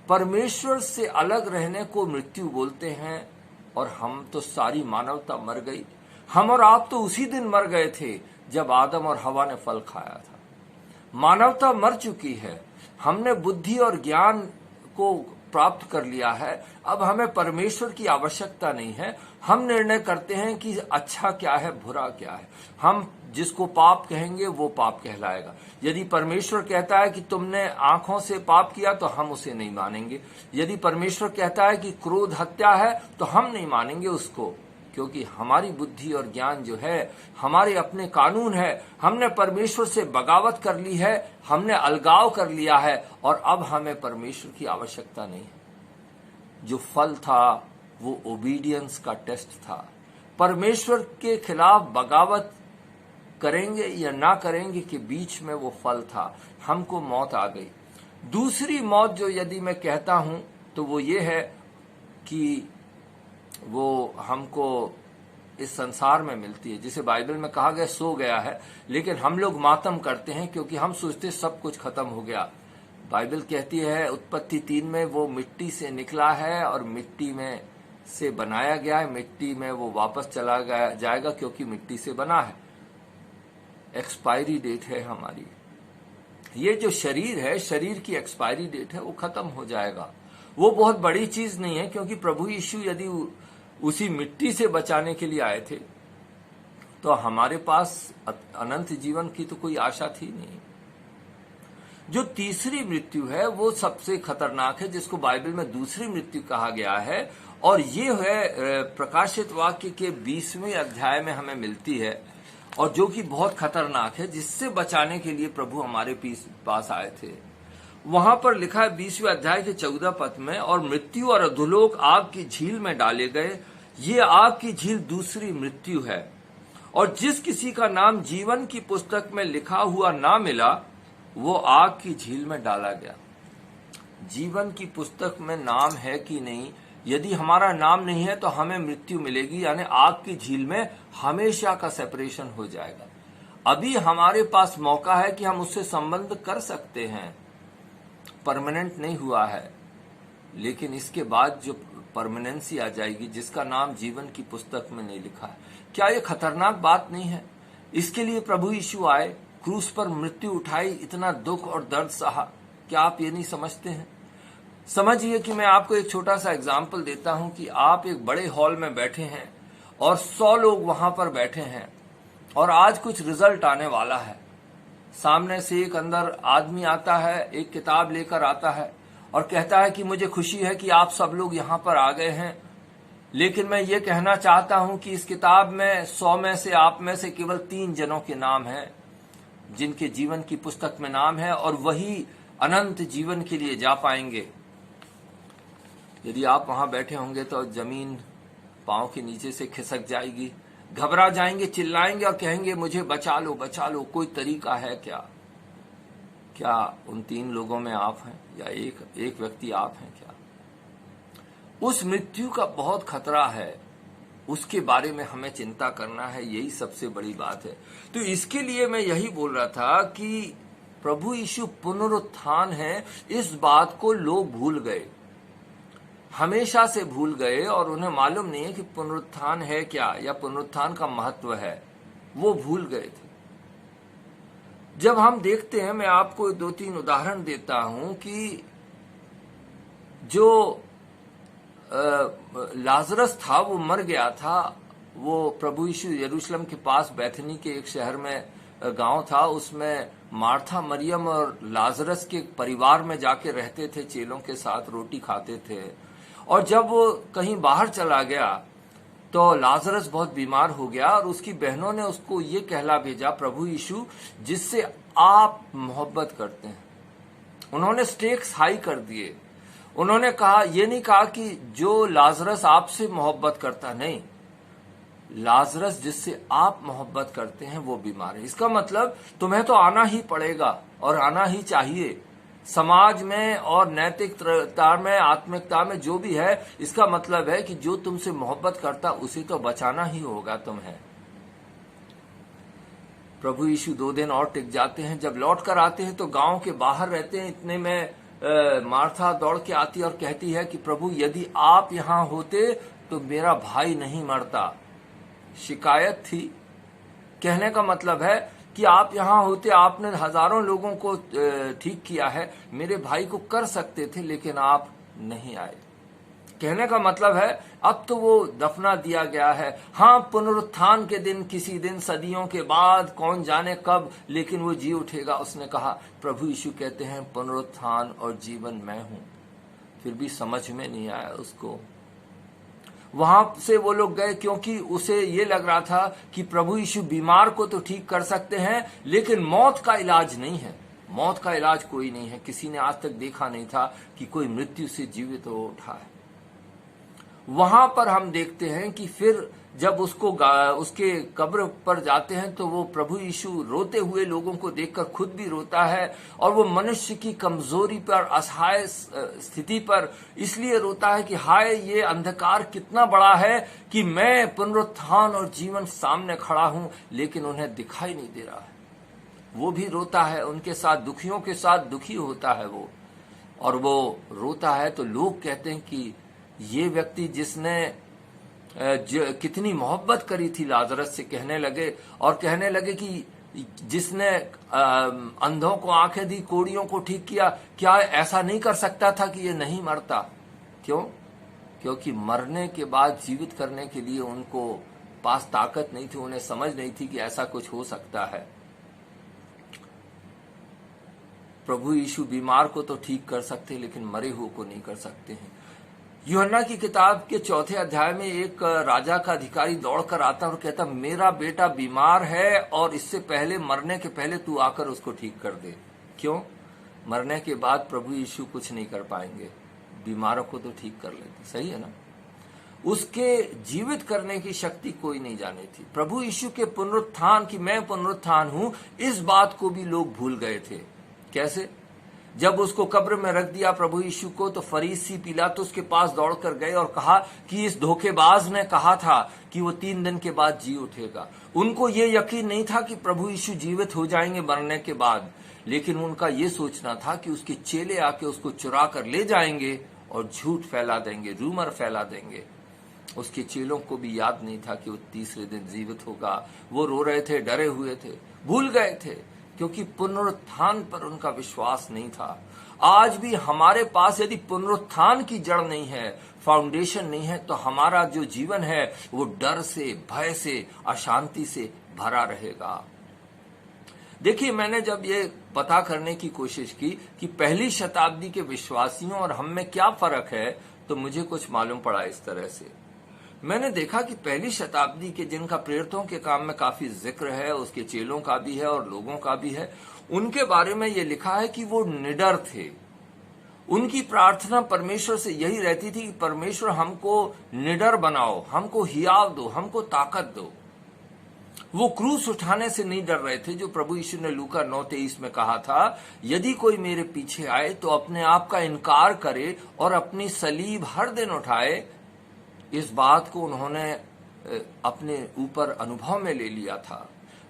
परमेश्वर से अलग रहने को मृत्यु बोलते हैं, और हम तो सारी मानवता मर गई। हम और आप तो उसी दिन मर गए थे जब आदम और हवा ने फल खाया था। मानवता मर चुकी है। हमने बुद्धि और ज्ञान को प्राप्त कर लिया है। अब हमें परमेश्वर की आवश्यकता नहीं है। हम निर्णय करते हैं कि अच्छा क्या है, बुरा क्या है। हम जिसको पाप कहेंगे वो पाप कहलाएगा। यदि परमेश्वर कहता है कि तुमने आंखों से पाप किया तो हम उसे नहीं मानेंगे। यदि परमेश्वर कहता है कि क्रोध हत्या है तो हम नहीं मानेंगे उसको, क्योंकि हमारी बुद्धि और ज्ञान जो है, हमारे अपने कानून है। हमने परमेश्वर से बगावत कर ली है, हमने अलगाव कर लिया है, और अब हमें परमेश्वर की आवश्यकता नहीं है। जो फल था वो ओबीडियंस का टेस्ट था। परमेश्वर के खिलाफ बगावत करेंगे या ना करेंगे के बीच में वो फल था। हमको मौत आ गई। दूसरी मौत जो यदि मैं कहता हूं तो वो ये है कि वो हमको इस संसार में मिलती है, जिसे बाइबल में कहा गया सो गया है, लेकिन हम लोग मातम करते हैं क्योंकि हम सोचते सब कुछ खत्म हो गया। बाइबल कहती है उत्पत्ति 3 में वो मिट्टी से निकला है और मिट्टी में से बनाया गया है, मिट्टी में वो वापस चला जाएगा क्योंकि मिट्टी से बना है। एक्सपायरी डेट है हमारी। ये जो शरीर है, शरीर की एक्सपायरी डेट है, वो खत्म हो जाएगा। वो बहुत बड़ी चीज नहीं है, क्योंकि प्रभु यीशु यदि उसी मिट्टी से बचाने के लिए आए थे तो हमारे पास अनंत जीवन की तो कोई आशा थी नहीं। जो तीसरी मृत्यु है वो सबसे खतरनाक है, जिसको बाइबल में दूसरी मृत्यु कहा गया है, और ये है प्रकाशित वाक्य के 20वें अध्याय में हमें मिलती है, और जो कि बहुत खतरनाक है, जिससे बचाने के लिए प्रभु हमारे पास आए थे। वहां पर लिखा है 20वें अध्याय के 14 पद में, और मृत्यु और अधोलोक आग की झील में डाले गए। ये आग की झील दूसरी मृत्यु है, और जिस किसी का नाम जीवन की पुस्तक में लिखा हुआ ना मिला वो आग की झील में डाला गया। जीवन की पुस्तक में नाम है कि नहीं, यदि हमारा नाम नहीं है तो हमें मृत्यु मिलेगी, यानी आग की झील में हमेशा का सेपरेशन हो जाएगा। अभी हमारे पास मौका है कि हम उससे संबंध कर सकते हैं, परमानेंट नहीं हुआ है, लेकिन इसके बाद जो परमानेंसी आ जाएगी, जिसका नाम जीवन की पुस्तक में नहीं लिखा है। क्या ये खतरनाक बात नहीं है? इसके लिए प्रभु यीशु आए, क्रूस पर मृत्यु उठाई, इतना दुख और दर्द सहा। क्या आप ये नहीं समझते हैं? समझिए कि मैं आपको एक छोटा सा एग्जाम्पल देता हूं कि आप एक बड़े हॉल में बैठे हैं और 100 लोग वहां पर बैठे हैं, और आज कुछ रिजल्ट आने वाला है। सामने से एक अंदर आदमी आता है, एक किताब लेकर आता है और कहता है कि मुझे खुशी है कि आप सब लोग यहाँ पर आ गए हैं, लेकिन मैं ये कहना चाहता हूं कि इस किताब में 100 में से आप में से केवल 3 जनों के नाम हैं जिनके जीवन की पुस्तक में नाम है, और वही अनंत जीवन के लिए जा पाएंगे। यदि आप वहां बैठे होंगे तो जमीन पांव के नीचे से खिसक जाएगी, घबरा जाएंगे, चिल्लाएंगे और कहेंगे मुझे बचा लो, बचा लो, कोई तरीका है क्या? क्या उन 3 लोगों में आप हैं, या एक व्यक्ति आप हैं क्या? उस मृत्यु का बहुत खतरा है, उसके बारे में हमें चिंता करना है, यही सबसे बड़ी बात है। तो इसके लिए मैं यही बोल रहा था कि प्रभु यीशु पुनरुत्थान है, इस बात को लोग भूल गए, हमेशा से भूल गए, और उन्हें मालूम नहीं है कि पुनरुत्थान है क्या, या पुनरुत्थान का महत्व है, वो भूल गए थे। जब हम देखते हैं, मैं आपको 2-3 उदाहरण देता हूं कि जो लाजरस था वो मर गया था। वो प्रभु यीशु यरूशलेम के पास बैथनी के एक शहर में गांव था, उसमें मार्था, मरियम और लाजरस के परिवार में जाके रहते थे, चेलों के साथ रोटी खाते थे। और जब वो कहीं बाहर चला गया तो लाजरस बहुत बीमार हो गया, और उसकी बहनों ने उसको ये कहला भेजा, प्रभु यीशु जिससे आप मोहब्बत करते हैं। उन्होंने स्टेक्स हाई कर दिए। उन्होंने कहा, ये नहीं कहा कि जो लाजरस आपसे मोहब्बत करता, नहीं, लाजरस जिससे आप मोहब्बत करते हैं वो बीमार है। इसका मतलब तुम्हें तो आना ही पड़ेगा और आना ही चाहिए, समाज में और नैतिकता में, आत्मिकता में जो भी है। इसका मतलब है कि जो तुमसे मोहब्बत करता उसे तो बचाना ही होगा तुम्हें। प्रभु यीशु 2 दिन और टिक जाते हैं। जब लौट कर आते हैं तो गांव के बाहर रहते हैं, इतने में मार्था दौड़ के आती है और कहती है कि प्रभु यदि आप यहां होते तो मेरा भाई नहीं मरता। शिकायत थी। कहने का मतलब है कि आप यहां होते, आपने हजारों लोगों को ठीक किया है, मेरे भाई को कर सकते थे, लेकिन आप नहीं आए। कहने का मतलब है अब तो वो दफना दिया गया है। हाँ, पुनरुत्थान के दिन, किसी दिन सदियों के बाद, कौन जाने कब, लेकिन वो जी उठेगा। उसने कहा, प्रभु यीशु कहते हैं पुनरुत्थान और जीवन मैं हूं। फिर भी समझ में नहीं आया उसको। वहां से वो लोग गए क्योंकि उसे ये लग रहा था कि प्रभु यीशु बीमार को तो ठीक कर सकते हैं, लेकिन मौत का इलाज नहीं है। मौत का इलाज कोई नहीं है। किसी ने आज तक देखा नहीं था कि कोई मृत्यु से जीवित हो उठा है। वहां पर हम देखते हैं कि फिर जब उसके कब्र पर जाते हैं तो वो प्रभु यीशु रोते हुए लोगों को देखकर खुद भी रोता है, और वो मनुष्य की कमजोरी पर, असहाय स्थिति पर इसलिए रोता है कि हाय, ये अंधकार कितना बड़ा है कि मैं पुनरुत्थान और जीवन सामने खड़ा हूं, लेकिन उन्हें दिखाई नहीं दे रहा है। वो भी रोता है, उनके साथ, दुखियों के साथ दुखी होता है वो, और वो रोता है तो लोग कहते हैं कि ये व्यक्ति जिसने कितनी मोहब्बत करी थी लाजरस से, कहने लगे कि जिसने अंधों को आंखें दी, कोड़ियों को ठीक किया, क्या ऐसा नहीं कर सकता था कि ये नहीं मरता? क्यों? क्योंकि मरने के बाद जीवित करने के लिए उनको पास ताकत नहीं थी, उन्हें समझ नहीं थी कि ऐसा कुछ हो सकता है। प्रभु यीशु बीमार को तो ठीक कर सकते, लेकिन मरे हुए को नहीं कर सकते हैं। यूहन्ना की किताब के 4 अध्याय में एक राजा का अधिकारी दौड़कर आता और कहता, मेरा बेटा बीमार है और इससे पहले, मरने के पहले तू आकर उसको ठीक कर दे। क्यों? मरने के बाद प्रभु यीशु कुछ नहीं कर पाएंगे, बीमारों को तो ठीक कर लेते। सही है ना? उसके जीवित करने की शक्ति कोई नहीं जानी थी। प्रभु यीशु के पुनरुत्थान, कि मैं पुनरुत्थान हूं, इस बात को भी लोग भूल गए थे। कैसे? जब उसको कब्र में रख दिया प्रभु यीशु को, तो फरीसी पिलातुस के पास दौड़कर गए और कहा कि इस धोखेबाज ने कहा था कि वो 3 दिन के बाद जी उठेगा। उनको ये यकीन नहीं था कि प्रभु यीशु जीवित हो जाएंगे मरने के बाद, लेकिन उनका ये सोचना था कि उसके चेले आके उसको चुरा कर ले जाएंगे और झूठ फैला देंगे, रूमर फैला देंगे। उसके चेलों को भी याद नहीं था कि वो तीसरे दिन जीवित होगा। वो रो रहे थे, डरे हुए थे, भूल गए थे, क्योंकि पुनरुत्थान पर उनका विश्वास नहीं था। आज भी हमारे पास यदि पुनरुत्थान की जड़ नहीं है, फाउंडेशन नहीं है, तो हमारा जो जीवन है वो डर से, भय से, अशांति से भरा रहेगा। देखिए, मैंने जब ये पता करने की कोशिश की कि पहली शताब्दी के विश्वासियों और हम में क्या फर्क है, तो मुझे कुछ मालूम पड़ा। इस तरह से मैंने देखा कि पहली शताब्दी के, जिनका प्रेरितों के काम में काफी जिक्र है, उसके चेलों का भी है और लोगों का भी है, उनके बारे में ये लिखा है कि वो निडर थे। उनकी प्रार्थना परमेश्वर से यही रहती थी कि परमेश्वर हमको निडर बनाओ, हमको हियाव दो, हमको ताकत दो। वो क्रूस उठाने से नहीं डर रहे थे, जो प्रभु यीशु ने लूका 9:23 में कहा था, यदि कोई मेरे पीछे आए तो अपने आप का इनकार करे और अपनी सलीब हर दिन उठाए। इस बात को उन्होंने अपने ऊपर अनुभव में ले लिया था।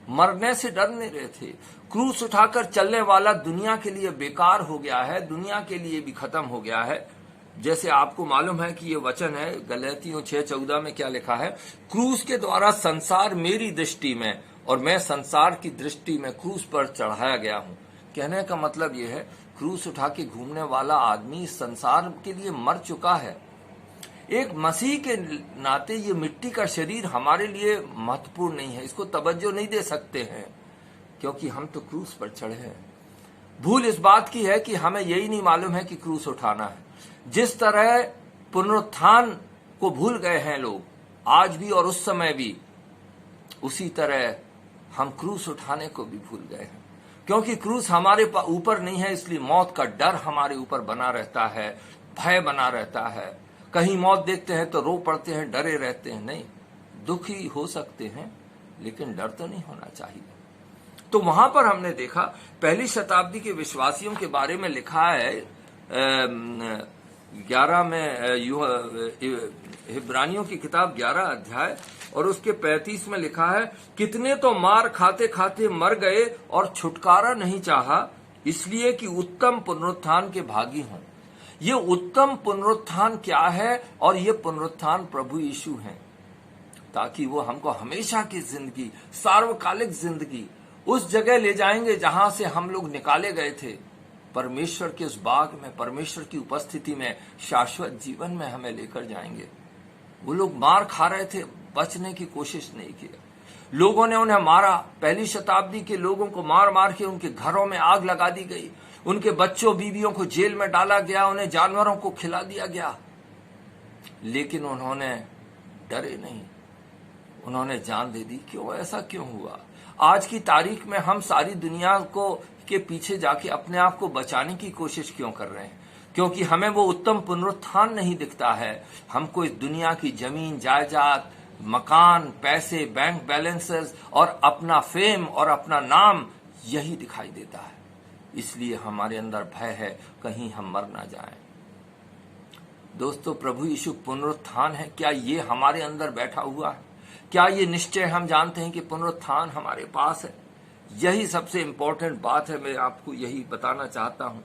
मरने से डर नहीं रहे थे। क्रूस उठाकर चलने वाला दुनिया के लिए बेकार हो गया है, दुनिया के लिए भी खत्म हो गया है। जैसे आपको मालूम है कि ये वचन है गलातियों 6:14 में क्या लिखा है, क्रूस के द्वारा संसार मेरी दृष्टि में और मैं संसार की दृष्टि में क्रूस पर चढ़ाया गया हूं। कहने का मतलब यह है, क्रूस उठा के घूमने वाला आदमी इस संसार के लिए मर चुका है। एक मसीह के नाते ये मिट्टी का शरीर हमारे लिए महत्वपूर्ण नहीं है, इसको तवज्जो नहीं दे सकते हैं, क्योंकि हम तो क्रूस पर चढ़े हैं। भूल इस बात की है कि हमें यही नहीं मालूम है कि क्रूस उठाना है। जिस तरह पुनरुत्थान को भूल गए हैं लोग आज भी और उस समय भी, उसी तरह हम क्रूस उठाने को भी भूल गए हैं। क्योंकि क्रूस हमारे ऊपर नहीं है, इसलिए मौत का डर हमारे ऊपर बना रहता है, भय बना रहता है। कहीं मौत देखते हैं तो रो पड़ते हैं, डरे रहते हैं। नहीं, दुखी हो सकते हैं, लेकिन डर तो नहीं होना चाहिए। तो वहां पर हमने देखा पहली शताब्दी के विश्वासियों के बारे में लिखा है 11 में, इब्रानियों की किताब 11 अध्याय और उसके 35 में लिखा है, कितने तो मार खाते खाते मर गए और छुटकारा नहीं चाहा, इसलिए कि उत्तम पुनरुत्थान के भागी हों। ये उत्तम पुनरुत्थान क्या है? और ये पुनरुत्थान प्रभु यीशु हैं, ताकि वो हमको हमेशा की जिंदगी, सार्वकालिक जिंदगी उस जगह ले जाएंगे जहां से हम लोग निकाले गए थे, परमेश्वर के उस बाग में, परमेश्वर की उपस्थिति में, शाश्वत जीवन में हमें लेकर जाएंगे। वो लोग मार खा रहे थे, बचने की कोशिश नहीं की। लोगों ने उन्हें मारा, पहली शताब्दी के लोगों को मार मार के उनके घरों में आग लगा दी गई, उनके बच्चों बीवियों को जेल में डाला गया, उन्हें जानवरों को खिला दिया गया, लेकिन उन्होंने डरे नहीं, उन्होंने जान दे दी। क्यों? ऐसा क्यों हुआ? आज की तारीख में हम सारी दुनिया को के पीछे जाके अपने आप को बचाने की कोशिश क्यों कर रहे हैं? क्योंकि हमें वो उत्तम पुनरुत्थान नहीं दिखता है। हमको इस दुनिया की जमीन जायदाद, मकान, पैसे, बैंक बैलेंसेस और अपना फेम और अपना नाम, यही दिखाई देता है। इसलिए हमारे अंदर भय है कहीं हम मर ना जाएं। दोस्तों, प्रभु यीशु पुनरुत्थान है, क्या ये हमारे अंदर बैठा हुआ है? क्या ये निश्चय हम जानते हैं कि पुनरुत्थान हमारे पास है? यही सबसे इंपॉर्टेंट बात है, मैं आपको यही बताना चाहता हूं।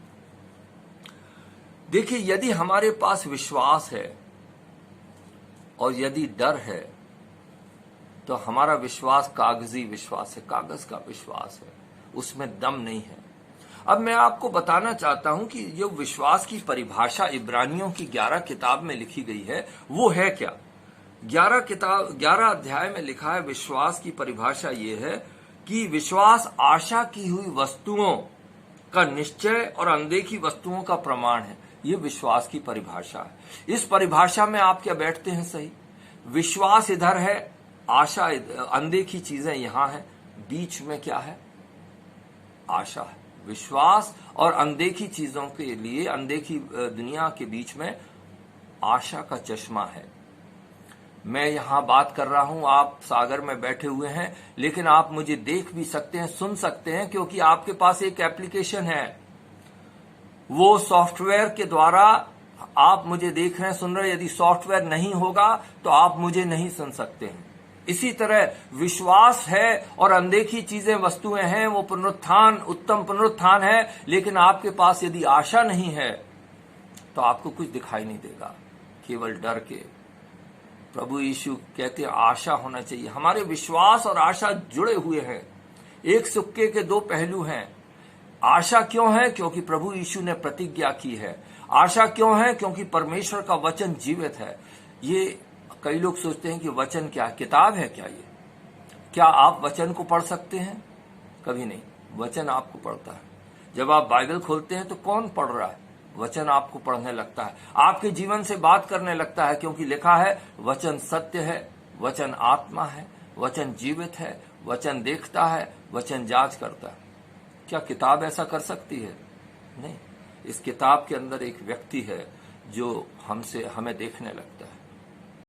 देखिए, यदि हमारे पास विश्वास है और यदि डर है, तो हमारा विश्वास कागजी विश्वास है, कागज का विश्वास है, उसमें दम नहीं है। अब मैं आपको बताना चाहता हूं कि जो विश्वास की परिभाषा इब्रानियों की 11 किताब में लिखी गई है, वो है क्या? 11 अध्याय में लिखा है, विश्वास की परिभाषा ये है कि विश्वास आशा की हुई वस्तुओं का निश्चय और अनदेखी वस्तुओं का प्रमाण है। ये विश्वास की परिभाषा है। इस परिभाषा में आप क्या बैठते हैं? सही, विश्वास इधर है, आशा, अनदेखी चीजें यहां है, बीच में क्या है? आशा है। विश्वास और अनदेखी चीजों के लिए, अनदेखी दुनिया के बीच में आशा का चश्मा है। मैं यहां बात कर रहा हूं, आप सागर में बैठे हुए हैं, लेकिन आप मुझे देख भी सकते हैं, सुन सकते हैं, क्योंकि आपके पास एक एप्लीकेशन है। वो सॉफ्टवेयर के द्वारा आप मुझे देख रहे हैं, सुन रहे हैं। यदि सॉफ्टवेयर नहीं होगा तो आप मुझे नहीं सुन सकते हैं। इसी तरह विश्वास है और अनदेखी चीजें, वस्तुएं हैं, वो पुनरुत्थान, उत्तम पुनरुत्थान है, लेकिन आपके पास यदि आशा नहीं है तो आपको कुछ दिखाई नहीं देगा, केवल डर के। प्रभु यीशु कहते हैं आशा होना चाहिए। हमारे विश्वास और आशा जुड़े हुए हैं, एक सिक्के के दो पहलू हैं। आशा क्यों है? क्योंकि प्रभु यीशु ने प्रतिज्ञा की है। आशा क्यों है? क्योंकि परमेश्वर का वचन जीवित है। ये कई लोग सोचते हैं कि वचन क्या है? किताब है क्या ये? क्या आप वचन को पढ़ सकते हैं? कभी नहीं। वचन आपको पढ़ता है। जब आप बाइबल खोलते हैं तो कौन पढ़ रहा है? वचन आपको पढ़ने लगता है, आपके जीवन से बात करने लगता है, क्योंकि लिखा है वचन सत्य है, वचन आत्मा है, वचन जीवित है, वचन देखता है, वचन जांच करता है। क्या किताब ऐसा कर सकती है? नहीं। इस किताब के अंदर एक व्यक्ति है जो हमें देखने लगता है।